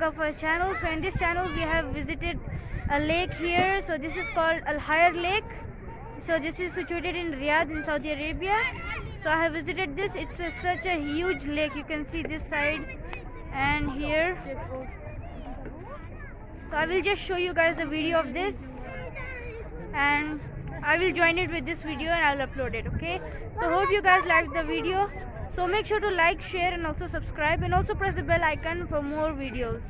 vlog of our channel. So in this channel we have visited a lake here. So this is called Al Hayr Lake. So this is situated in Riyadh in Saudi Arabia. So I have visited this. It's such a huge lake. You can see this side and here. So I will just show you guys the video of this, and I will join it with this video and I'll upload it. Okay, so hope you guys liked the video. So make sure to like, share and also subscribe, and also press the bell icon for more videos.